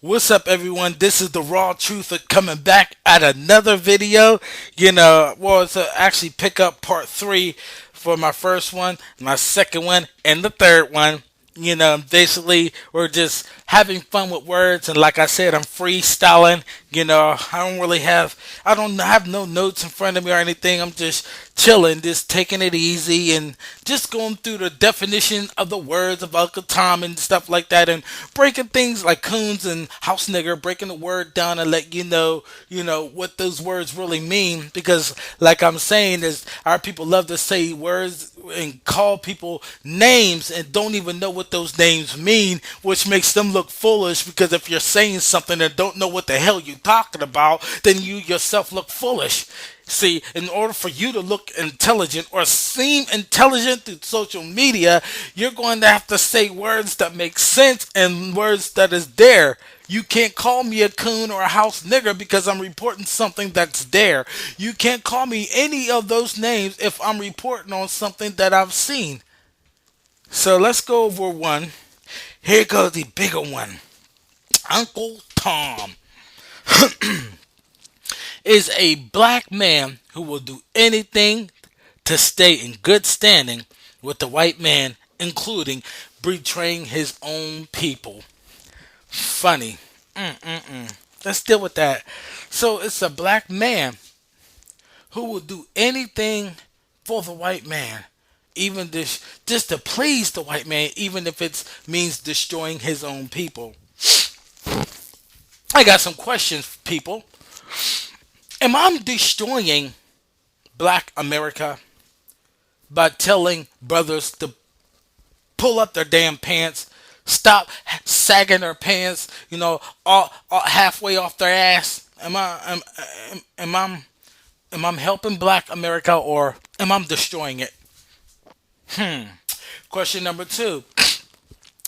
What's up, everyone? This is the Raw Truth coming back at another video. It's actually pick up part three for my first one, my second one, and the third one. Basically, we're just having fun with words, and like I said, I'm freestyling. I don't have no notes in front of me or anything. I'm just chilling, just taking it easy, and just going through the definition of the words of Uncle Tom and stuff like that, and breaking things like coons and house nigger, breaking the word down and let you know what those words really mean. Because, like I'm saying, is our people love to say words and call people names and don't even know what those names mean, which makes them look foolish. Because if you're saying something and don't know what the hell you're talking about, then you yourself look foolish. See, in order for you to look intelligent or seem intelligent through social media, you're going to have to say words that make sense and words that is there. You can't call me a coon or a house nigger because I'm reporting something that's there. You can't call me any of those names if I'm reporting on something that I've seen. So let's go over one. Here goes the bigger one. Uncle Tom is a black man who will do anything to stay in good standing with the white man, including betraying his own people. Funny. Let's deal with that. So it's a black man who will do anything for the white man, even this, just to please the white man, even if it means destroying his own people. I got some questions, people. Am I destroying black America by telling brothers to pull up their damn pants, stop sagging their pants, all halfway off their ass? Am I helping black America, or am I destroying it? Question number two.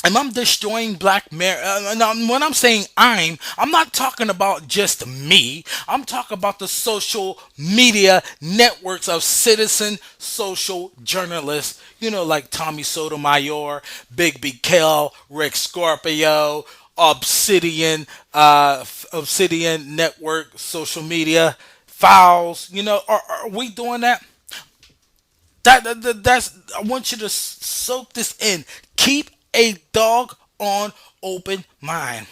Am I destroying black America? Now, when I'm saying I'm not talking about just me. I'm talking about the social media networks of citizen social journalists. Like Tommy Sotomayor, Big B. Kell, Rick Scorpio, Obsidian Network, social media, Files. Are we doing that? That's. I want you to soak this in. Keep a dog on open mind.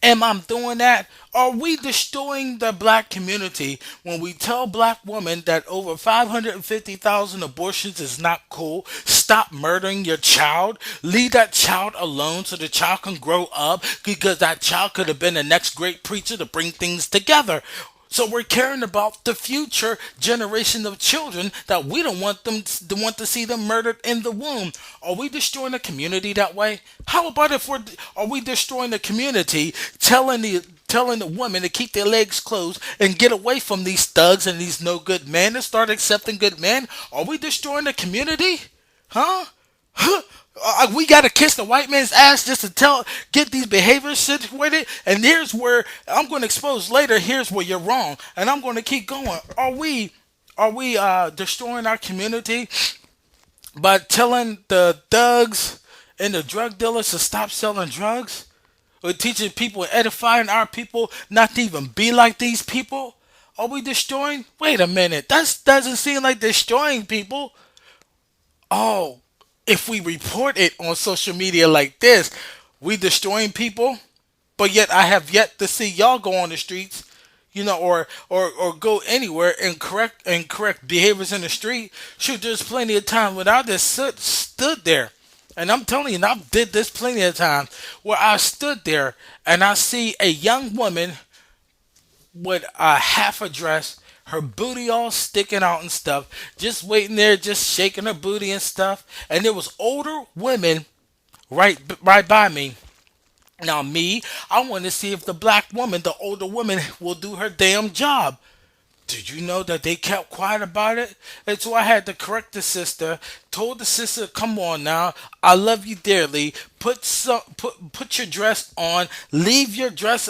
Am I doing that? Are we destroying the black community when we tell black women that over 550,000 abortions is not cool? Stop murdering your child. Leave that child alone so the child can grow up, because that child could have been the next great preacher to bring things together. So we're caring about the future generation of children that we don't want them to want to see them murdered in the womb. Are we destroying the community that way? How about if we're are we destroying the community, telling the women to keep their legs closed and get away from these thugs and these no good men and start accepting good men? Are we destroying the community? Huh? We gotta kiss the white man's ass just to get these behaviors situated. And here's where I'm going to expose later. Here's where you're wrong, and I'm going to keep going. Are we destroying our community by telling the thugs and the drug dealers to stop selling drugs? Or teaching people and edifying our people not to even be like these people? Are we destroying? Wait a minute. That doesn't seem like destroying people. Oh, if we report it on social media like this, we destroying people. But yet I have yet to see y'all go on the streets, or go anywhere and correct behaviors in the street. Shoot, there's plenty of time when I just stood there. And I'm telling you, I did this plenty of times where I stood there and I see a young woman with a half a dress, her booty all sticking out and stuff, just waiting there, just shaking her booty and stuff. And there was older women right by me. Now me, I want to see if the black woman, the older woman, will do her damn job. Did you know that they kept quiet about it? And so I had to correct the sister, told the sister, come on now, I love you dearly. put your dress on, leave your dress,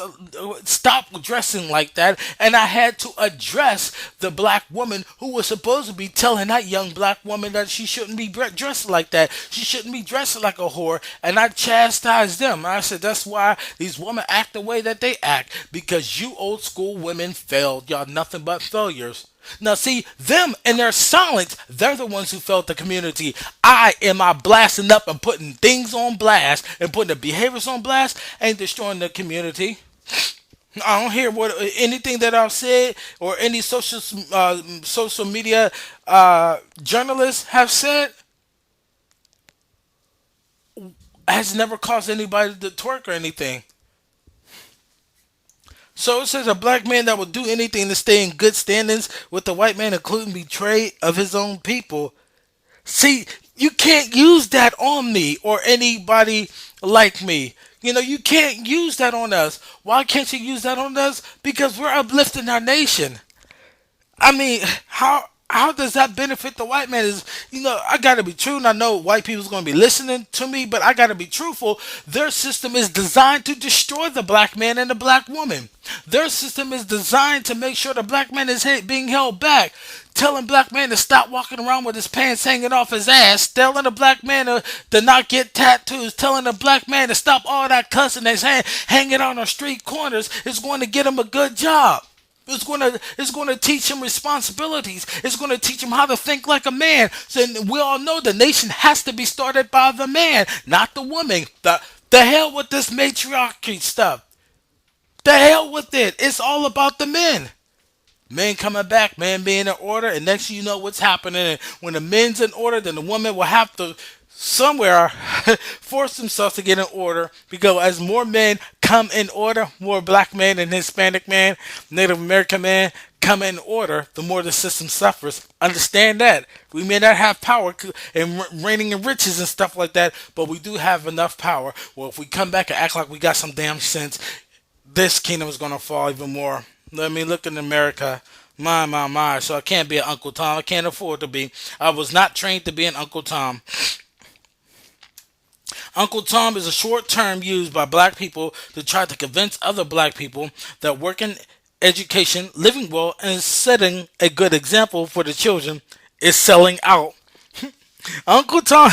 stop dressing like that. And I had to address the black woman who was supposed to be telling that young black woman that she shouldn't be dressed like that. She shouldn't be dressed like a whore. And I chastised them. I said, that's why these women act the way that they act, because you old school women failed. Y'all nothing but failures. Now, see, them and their silence, they're the ones who failed the community. I blasting up and putting things on blast and putting the behaviors on blast and destroying the community. I don't hear what anything that I've said or any social media journalists have said has never caused anybody to twerk or anything. So it says a black man that will do anything to stay in good standings with the white man, including betrayal of his own people. See, you can't use that on me or anybody like me. You can't use that on us. Why can't you use that on us? Because we're uplifting our nation. I mean, how does that benefit the white man? Is I gotta be true, and I know white people's gonna be listening to me, but I gotta be truthful. Their system is designed to destroy the black man and the black woman. Their system is designed to make sure the black man is being held back. Telling black man to stop walking around with his pants hanging off his ass. Telling a black man to not get tattoos. Telling a black man to stop all that cussing that's hanging on the street corners is going to get him a good job. It's gonna teach him responsibilities. It's gonna teach him how to think like a man. So we all know the nation has to be started by the man, not the woman. The hell with this matriarchy stuff. The hell with it. It's all about the men. Men coming back, man being in order, and next thing you know what's happening. And when the men's in order, then the woman will have to somewhere force themselves to get in order, because as more men come in order, more black men and Hispanic man, Native American man come in order, the more the system suffers. Understand that. We may not have power and reigning in riches and stuff like that, but we do have enough power. Well, if we come back and act like we got some damn sense, this kingdom is going to fall even more. Let me look in America. My. So I can't be an Uncle Tom. I can't afford to be. I was not trained to be an Uncle Tom. Uncle Tom is a short term used by black people to try to convince other black people that working, education, living well, and setting a good example for the children is selling out. Uncle Tom.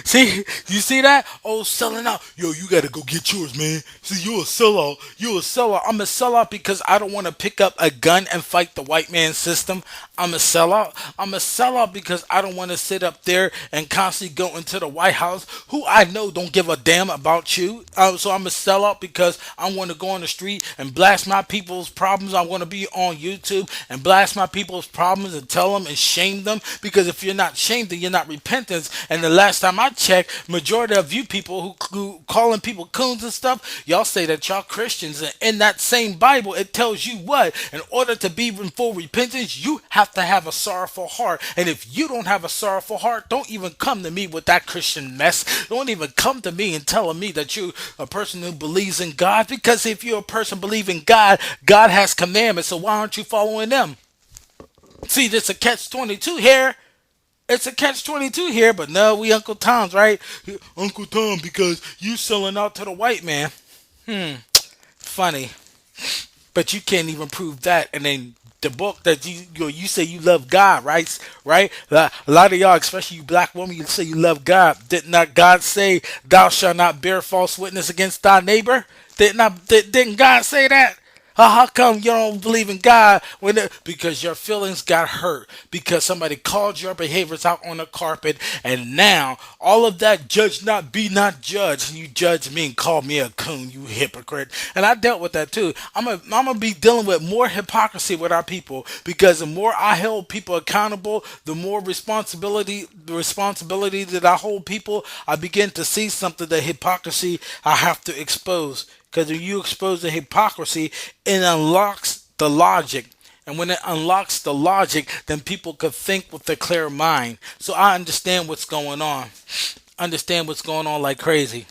See, you see that? Oh, selling out. Yo, you gotta go get yours, man. See, you're a sellout. You're a sellout. I'm a sellout because I don't want to pick up a gun and fight the white man system. I'm a sellout. I'm a sellout because I don't want to sit up there and constantly go into the White House, who I know don't give a damn about you. So I'm a sellout because I want to go on the street and blast my people's problems. I want to be on YouTube and blast my people's problems and tell them and shame them. Because if you're not shamed, then you're not repentant. And the last time I checked, majority of you people who calling people coons and stuff, y'all say that y'all Christians. And in that same Bible, it tells you what? In order to be in full repentance, you have to have a sorrowful heart. And if you don't have a sorrowful heart, don't even come to me with that Christian mess. Don't even come to me and telling me that you're a person who believes in God. Because if you're a person believing God, God has commandments. So why aren't you following them? See, there's a catch-22 here. It's a catch-22 here, but no, we Uncle Tom's, right? Uncle Tom, because you selling out to the white man. Funny. But you can't even prove that. And then the book that you say you love God, right? Right? A lot of y'all, especially you black women, you say you love God. Did not God say, "Thou shalt not bear false witness against thy neighbor"? Didn't God say that? How come you don't believe in God because your feelings got hurt because somebody called your behaviors out on the carpet, and now all of that judge not be not judged. You judge me and call me a coon, you hypocrite. And I dealt with that too. I'm gonna be dealing with more hypocrisy with our people, because the more I hold people accountable, the more the responsibility that I hold people, I begin to see something, the hypocrisy I have to expose. Because if you expose the hypocrisy, it unlocks the logic. And when it unlocks the logic, then people could think with a clear mind. So I understand what's going on. Understand what's going on like crazy.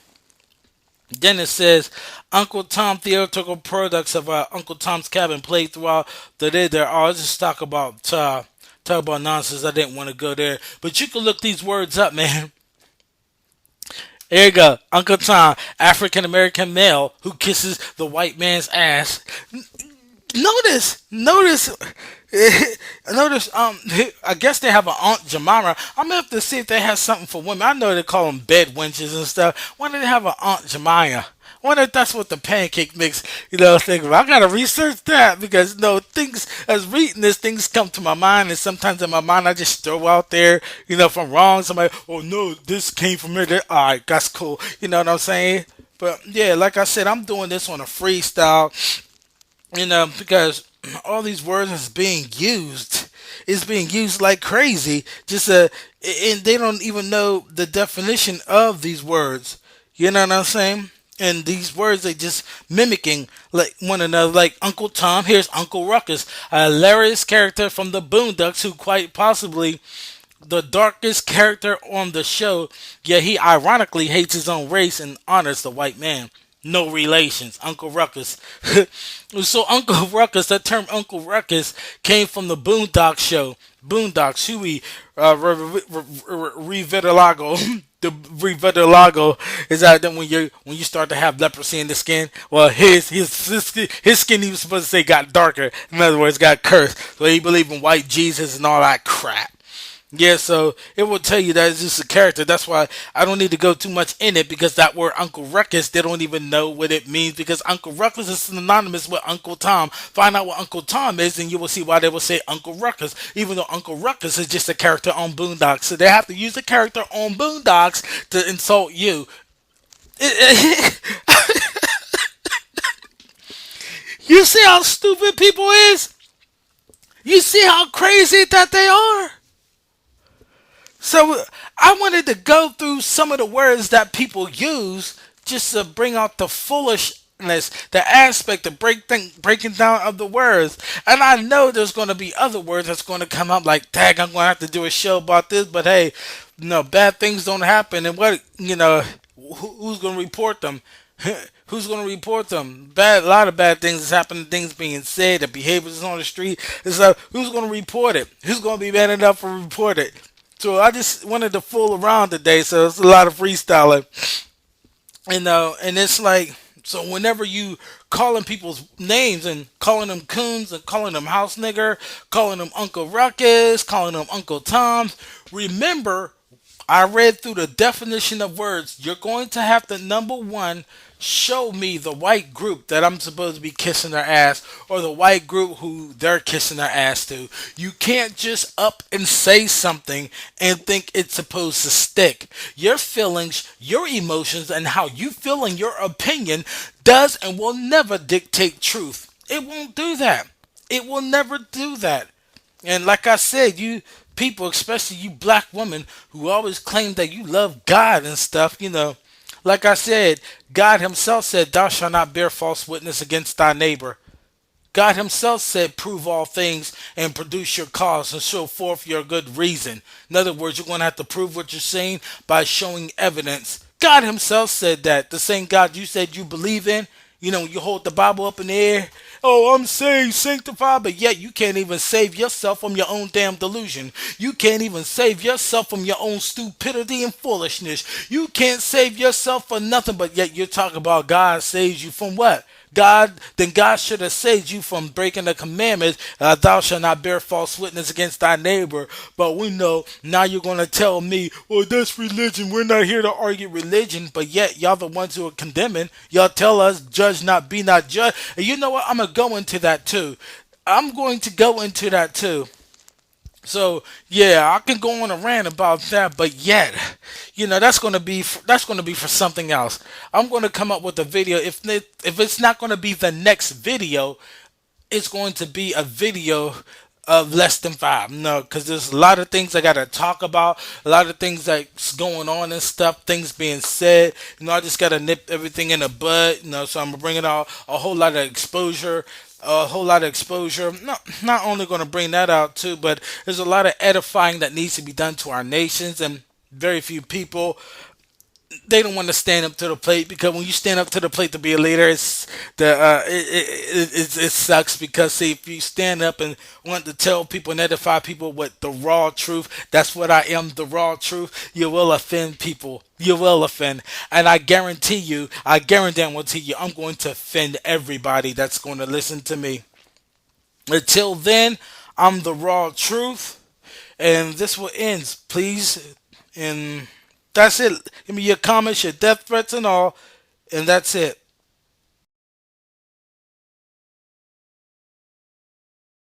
Then it says, Uncle Tom theatrical products of Uncle Tom's Cabin played throughout the day. There are just talk about nonsense. I didn't want to go there. But you can look these words up, man. Here you go. Uncle Tom, African American male who kisses the white man's ass. Notice, notice. I guess they have an Aunt Jemima. I'm gonna have to see if they have something for women. I know they call them bed wenches and stuff. Why do they have an Aunt Jemima? I wonder if that's what the pancake mix, think about. I gotta research that because things as reading this, things come to my mind, and sometimes in my mind I just throw out there, if I'm wrong, somebody, oh no, this came from here. All right, that's cool. You know what I'm saying? But yeah, like I said, I'm doing this on a freestyle, because all these words is being used. It's being used like crazy. And they don't even know the definition of these words. You know what I'm saying? And these words they just mimicking like one another. Like Uncle Tom, here's Uncle Ruckus, a hilarious character from the Boondocks, who quite possibly the darkest character on the show, yet he ironically hates his own race and honors the white man. No relations, Uncle Ruckus. So Uncle Ruckus, that term Uncle Ruckus came from the Boondock show. Boondocks, Huey, Revitalago. The revitalago is that then when you start to have leprosy in the skin, well his skin he was supposed to say got darker. In other words, got cursed. So he believed in white Jesus and all that crap. Yeah, so it will tell you that it's just a character. That's why I don't need to go too much in it because that word Uncle Ruckus, they don't even know what it means because Uncle Ruckus is synonymous with Uncle Tom. Find out what Uncle Tom is and you will see why they will say Uncle Ruckus, even though Uncle Ruckus is just a character on Boondocks. So they have to use a character on Boondocks to insult you. You see how stupid people is? You see how crazy that they are? So I wanted to go through some of the words that people use just to bring out the foolishness, the aspect, the breaking down of the words. And I know there's going to be other words that's going to come up like, tag, I'm going to have to do a show about this. But hey, bad things don't happen. And who's going to report them? Who's going to report them? A lot of bad things is happening. Things being said, the behaviors on the street. So who's going to report it? Who's going to be man enough to report it? So I just wanted to fool around today. So it's a lot of freestyling, and it's like so whenever you calling people's names and calling them coons and calling them house nigger, calling them Uncle Ruckus, calling them Uncle Toms, remember I read through the definition of words. You're going to have to, number one, show me the white group that I'm supposed to be kissing their ass or the white group who they're kissing their ass to. You can't just up and say something and think it's supposed to stick. Your feelings, your emotions, and how you feel in your opinion does and will never dictate truth. It won't do that. It will never do that. And like I said, you people, especially you black women who always claim that you love God and stuff, like I said, God Himself said, thou shalt not bear false witness against thy neighbor. God Himself said, prove all things and produce your cause and show forth your good reason. In other words, you're going to have to prove what you're saying by showing evidence. God Himself said that. The same God you said you believe in, you hold the Bible up in the air. Oh, I'm saved, sanctified, but yet you can't even save yourself from your own damn delusion. You can't even save yourself from your own stupidity and foolishness. You can't save yourself for nothing, but yet you're talking about God saves you from what? God should have saved you from breaking the commandments. Thou shalt not bear false witness against thy neighbor. But we know now you're going to tell me, well, that's religion. We're not here to argue religion, but yet y'all the ones who are condemning. Y'all tell us, judge not, be not judged. And you know what? I'm going to go into that too. I'm going to go into that too. So yeah, I can go on a rant about that, but yet, that's gonna be for something else. I'm gonna come up with a video. If it's not gonna be the next video, it's going to be a video of less than five. No, because there's a lot of things I gotta talk about, a lot of things that's going on and stuff, things being said. I just gotta nip everything in the bud. So I'm bringing out a whole lot of exposure. A whole lot of exposure. Not only going to bring that out too, but there's a lot of edifying that needs to be done to our nations, and very few people they don't want to stand up to the plate, because when you stand up to the plate to be a leader, it sucks, because see, if you stand up and want to tell people and edify people with the raw truth, that's what I am, the raw truth. You will offend people. You will offend, and I guarantee you, I'm going to offend everybody that's going to listen to me. Until then, I'm the raw truth, and this will end. Please, and that's it. Give me your comments, your death threats, and all, and that's it.